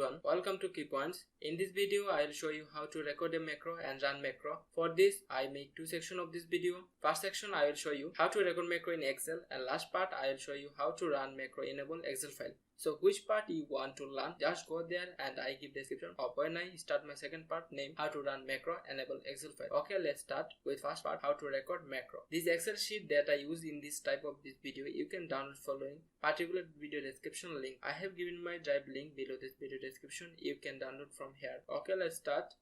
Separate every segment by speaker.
Speaker 1: everyone, welcome to Key Points. In this video, I will show you how to record a macro and run macro. For this, I make two sections of this video. First section, I will show you how to record macro in Excel, and last part, I will show you how to run macro enable Excel file. So which part you want to learn, just go there and I give description of when I start my second part named how to run macro enable Excel file. Okay, let's start with first part, how to record macro. This Excel sheet that I use in this type of this video, you can download following particular video description link. I have given my drive link below this video description. You can download from here. Okay, let's start.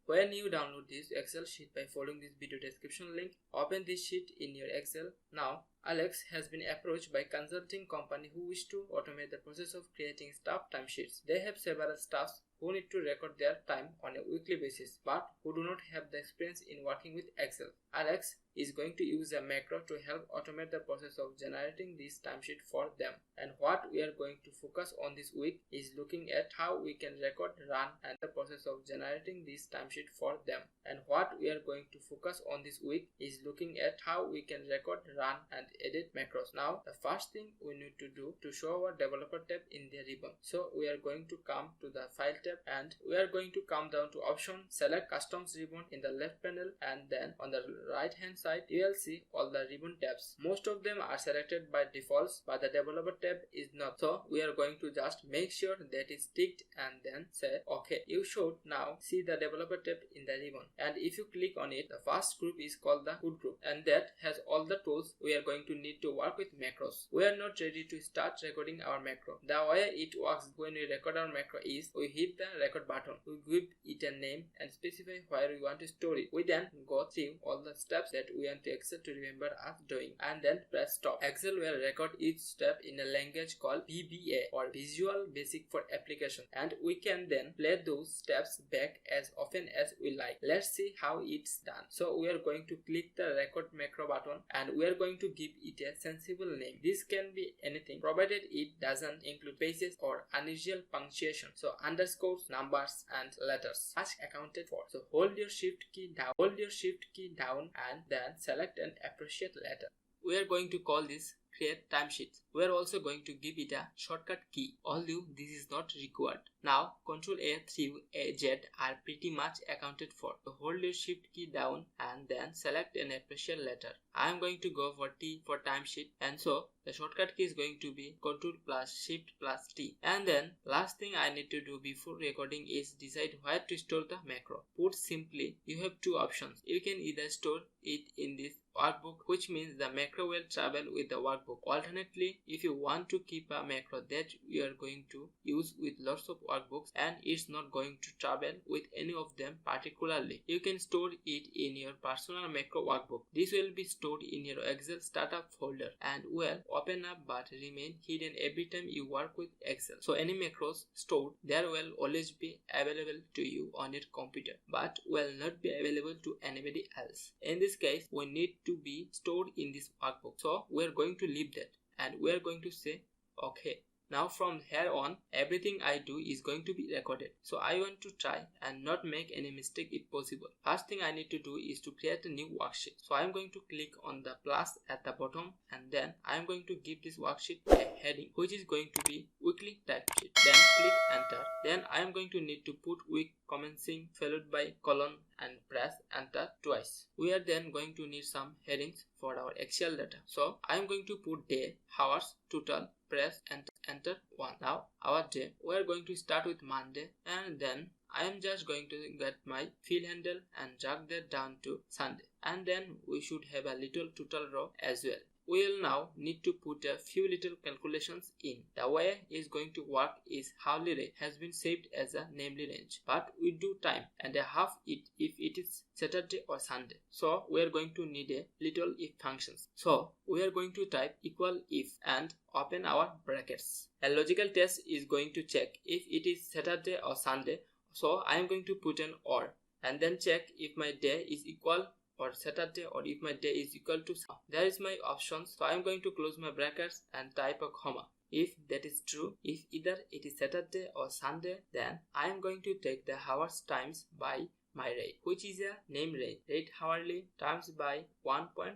Speaker 1: When you download this Excel sheet by following this video description link, open this sheet in your Excel. Now, Alex has been approached by consulting company who wish to automate the process of creating staff timesheets. They have several staffs who need to record their time on a weekly basis but who do not have the experience in working with Excel. Alex is going to use a macro to help automate the process of generating this timesheet for them. And what we are going to focus on this week is looking at how we can record, run, and the process of generating this timesheet for them. And what we are going to focus on this week is looking at how we can record, run, and edit macros. Now, the first thing we need to do to show our developer tab in the ribbon. So we are going to come to the file tab and we are going to come down to option, select customs ribbon in the left panel, and then on the right hand side you will see all the ribbon tabs. Most of them are selected by defaults, but the developer tab is not. So we are going to just make sure that is ticked and then say OK. You should now see the developer tab in the ribbon, and if you click on it, the first group is called the hood group, and that has all the tools we are going to need to work with macros. We are not ready to start recording our macro. The way it works when we record our macro is we hit the record button, we give it a name and specify where we want to store it. We then go through all the steps that we want to Excel to remember us doing, and then press stop. Excel will record each step in a language called VBA or Visual Basic for Application, and we can then play those steps back as often as we like. Let's see how it's done. So we are going to click the record macro button and we are going to give it a sensible name. This can be anything provided it doesn't include spaces or unusual punctuation. So underscores, numbers, and letters are accounted for. So hold your shift key down and then select an appropriate letter. We are going to call this create timesheet. We are also going to give it a shortcut key, although this is not required. Now Ctrl A through Z are pretty much accounted for. So hold your shift key down and then select an appropriate letter. I am going to go for T for timesheet, and so the shortcut key is going to be Ctrl plus Shift plus T. And then last thing I need to do before recording is decide where to store the macro. Put simply, you have two options. You can either store it in this workbook, which means the macro will travel with the workbook. Alternately, if you want to keep a macro that you are going to use with lots of workbooks and it's not going to travel with any of them particularly, you can store it in your personal macro workbook. This will be stored in your Excel startup folder and will open up but remain hidden every time you work with Excel. So any macros stored there will always be available to you on your computer but will not be available to anybody else. In this case, we need to be stored in this workbook. So we are going to leave that and we are going to say OK. Now from here on, everything I do is going to be recorded. So I want to try and not make any mistake if possible. First thing I need to do is to create a new worksheet. So I am going to click on the plus at the bottom and then I am going to give this worksheet a heading which is going to be weekly timesheet. Then click enter. Then I am going to need to put week commencing followed by colon and press enter twice. We are then going to need some headings for our Excel data. So I am going to put day, hours, total, press and enter 1. Now our day, we are going to start with Monday, and then I am just going to get my fill handle and drag that down to Sunday, and then we should have a little total row as well. We will now need to put a few little calculations in. The way it is going to work is hourly rate has been saved as a namely range, but we do time and a half it if it is Saturday or Sunday. So we are going to need a little if functions. So we are going to type equal if and open our brackets. A logical test is going to check if it is Saturday or Sunday. So I am going to put an or and then check if my day is equal or Saturday or if my day is equal to Sunday. There is my options. So I am going to close my brackets and type a comma. If that is true, if either it is Saturday or Sunday, then I am going to take the hours times by my rate, which is a name rate, rate hourly times by 1.5.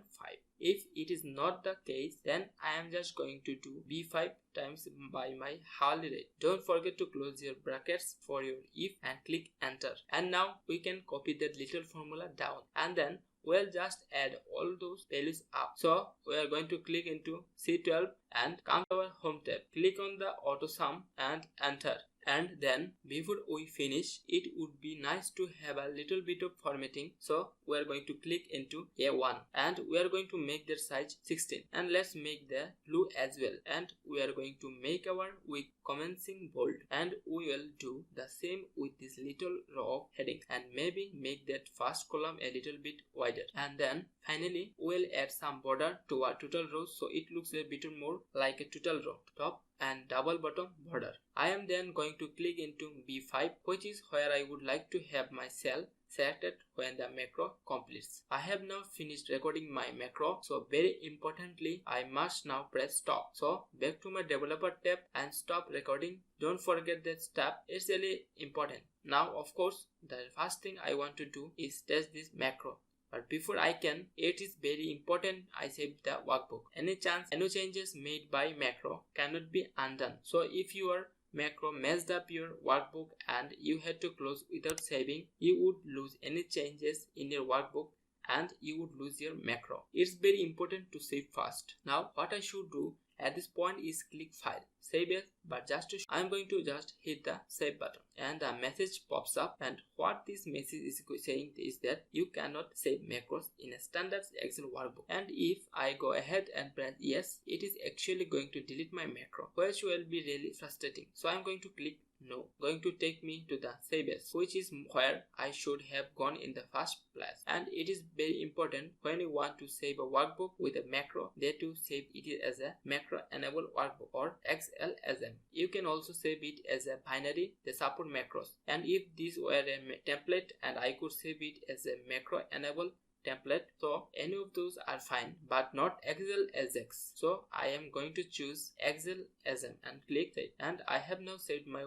Speaker 1: If it is not the case, then I am just going to do B5 times by my hourly rate. Don't forget to close your brackets for your if and click enter. And now we can copy that little formula down, and then we'll just add all those values up. So we are going to click into C12 and come to our home tab. Click on the auto sum and enter. And then before we finish, it would be nice to have a little bit of formatting. So we are going to click into A1 and we are going to make their size 16, and let's make the blue as well, and we are going to make our with commencing bold, and we will do the same with this little row of headings and maybe make that first column a little bit wider. And then finally we'll add some border to our total rows so it looks a bit more like a total row. Top and double bottom border. I am then going to click into B5, which is where I would like to have my cell selected when the macro completes. I have now finished recording my macro, so very importantly I must now press stop. So back to my developer tab and stop recording. Don't forget that step, it's really important. Now of course the first thing I want to do is test this macro. But before I can, it is very important I save the workbook. Any changes made by macro cannot be undone. So if your macro messed up your workbook and you had to close without saving, you would lose any changes in your workbook and you would lose your macro. It's very important to save fast. Now what I should do at this point is click file, save as, but I'm going to just hit the save button and a message pops up, and what this message is saying is that you cannot save macros in a standard Excel workbook. And if I go ahead and press yes, it is actually going to delete my macro, which will be really frustrating. So I'm going to click no, going to take me to the save as, which is where I should have gone in the first place. And it is very important when you want to save a workbook with a macro that you save it as a macro enabled workbook or XLSM. You can also save it as a binary that support macros. And if this were a template and I could save it as a macro enabled template, so any of those are fine, but not XLSX. So I am going to choose XLSM and click save, and I have now saved my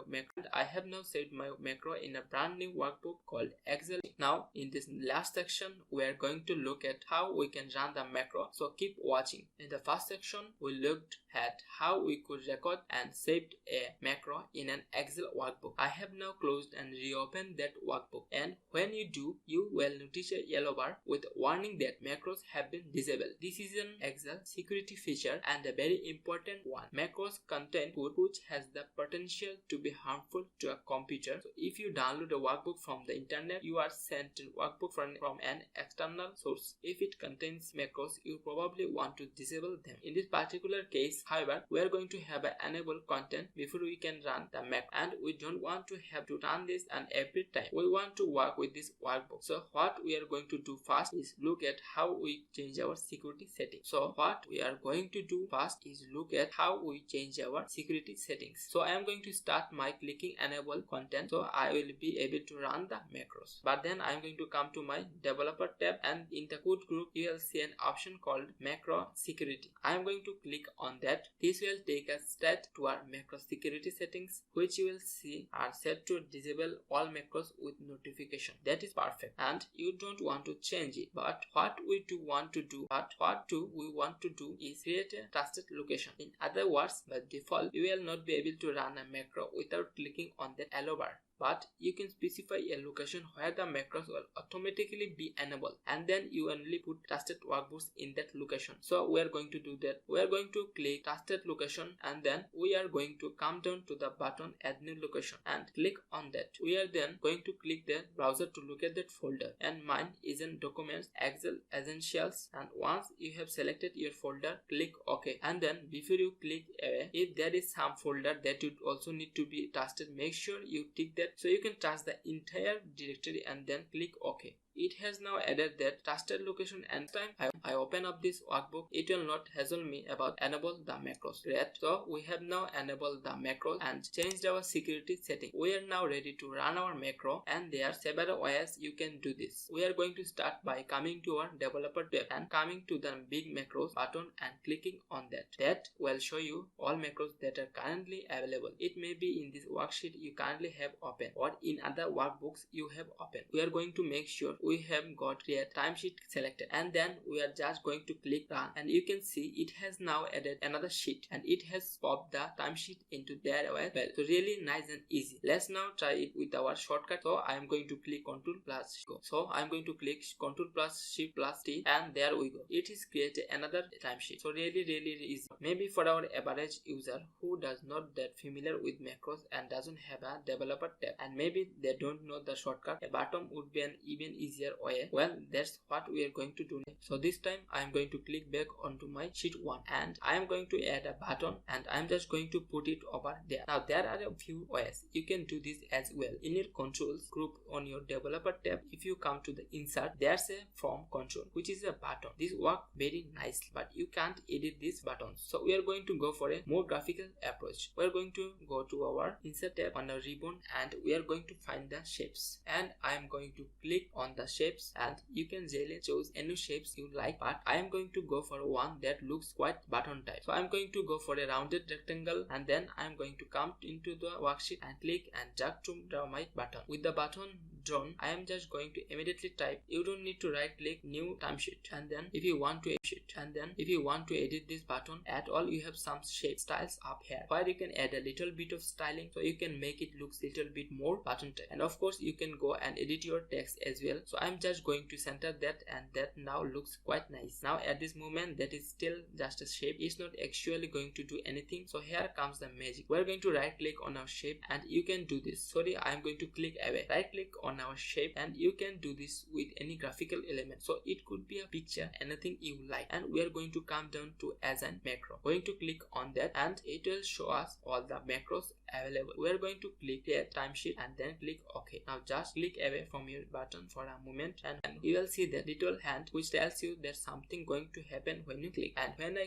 Speaker 1: macro in a brand new workbook called Excel. Now in this last section we are going to look at how we can run the macro, so keep watching. In the first section we looked at how we could record and saved a macro in an Excel workbook. I have now closed and reopened that workbook, and when you do, you will notice a yellow bar with warning that macros have been disabled. This is an Excel security feature and a very important one. Macros contain code which has the potential to be harmful to a computer. So if you download a workbook from the internet, you are sent a workbook from an external source. If it contains macros, you probably want to disable them. In this particular case, however, we are going to have an enable content before we can run the macro, and we don't want to have to run this and every time. We want to work with this workbook. So what we are going to do first is look at how we change our security settings. So what we are going to do first is look at how we change our security settings. So I am going to start by clicking enable content, so I will be able to run the macros. But then I am going to come to my developer tab, and in the code group you will see an option called macro security. I am going to click on that. This will take us straight to our macro security settings, which you will see are set to disable all macros with notification. That is perfect, and you don't want to change it. But what we want to do is create a trusted location. In other words, by default, you will not be able to run a macro without clicking on that allow bar. But you can specify a location where the macros will automatically be enabled, and then you only put trusted workbooks in that location. So we are going to do that. We are going to click trusted location, and then we are going to come down to the button add new location and click on that. We are then going to click the browser to look at that folder, and mine is in documents Excel Essentials. And once you have selected your folder, click OK. And then before you click away, if there is some folder that you also need to be trusted, make sure you tick that. So you can trust the entire directory and then click OK. It has now added that trusted location, and time I open up this workbook, it will not hassle me about enable the macros. Great. So we have now enabled the macros and changed our security setting. We are now ready to run our macro, and there are several ways you can do this. We are going to start by coming to our developer tab and coming to the big macros button and clicking on that. That will show you all macros that are currently available. It may be in this worksheet you currently have open or in other workbooks you have open. We are going to make sure we have got create timesheet selected, and then we are just going to click run, and you can see it has now added another sheet and it has popped the timesheet into there as well. So really nice and easy. Let's now try it with our shortcut. So I am going to click Ctrl plus go. So I am going to click Ctrl plus Shift plus T, and there we go. It is created another timesheet. So really easy. Maybe for our average user who does not that familiar with macros and doesn't have a developer tab, and maybe they don't know the shortcut, a button would be an even easier way. Well, that's what we are going to do next. So this time I am going to click back onto my sheet 1, and I am going to add a button, and I am just going to put it over there. Now there are a few ways you can do this as well. In your controls group on your developer tab, if you come to the insert, there's a form control which is a button. This works very nicely, but you can't edit these buttons. So we are going to go for a more graphical approach. We are going to go to our insert tab on the ribbon, and we are going to find the shapes, and I am going to click on the shapes, and you can really choose any shapes you like, but I am going to go for one that looks quite button type. So I am going to go for a rounded rectangle, and then I am going to come into the worksheet and click and drag to draw my button. With the button drawn, I am just going to immediately type. You don't need to right click new timesheet, and then if you want to edit this button at all, you have some shape styles up here where you can add a little bit of styling, so you can make it looks little bit more button type. And of course you can go and edit your text as well. So I'm just going to center that, and that now looks quite nice. Now at this moment that is still just a shape, it's not actually going to do anything. So here comes the magic. We're going to right click on our shape, and you can do this. Sorry, I'm going to click away. Right click on our shape, and you can do this with any graphical element. So it could be a picture, anything you like, and we are going to come down to as an macro. Going to click on that, and it will show us all the macros available. We are going to click create timesheet and then click OK. Now just click away from your button for a moment, and you will see the little hand which tells you there's something going to happen when you click. And when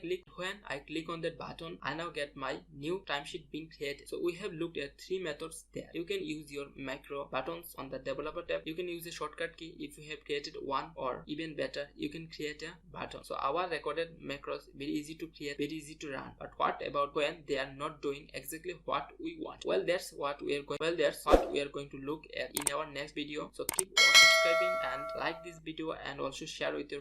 Speaker 1: I click on that button, I now get my new timesheet being created. So we have looked at 3 methods there. You can use your macro buttons on the developer tab. You can use a shortcut key if you have created one, or even better, you can create a button. So our recorded macros very easy to create, very easy to run. But what about when they are not doing exactly what we want? Well, that's what we are going to look at in our next video. So keep subscribing and like this video, and also share with your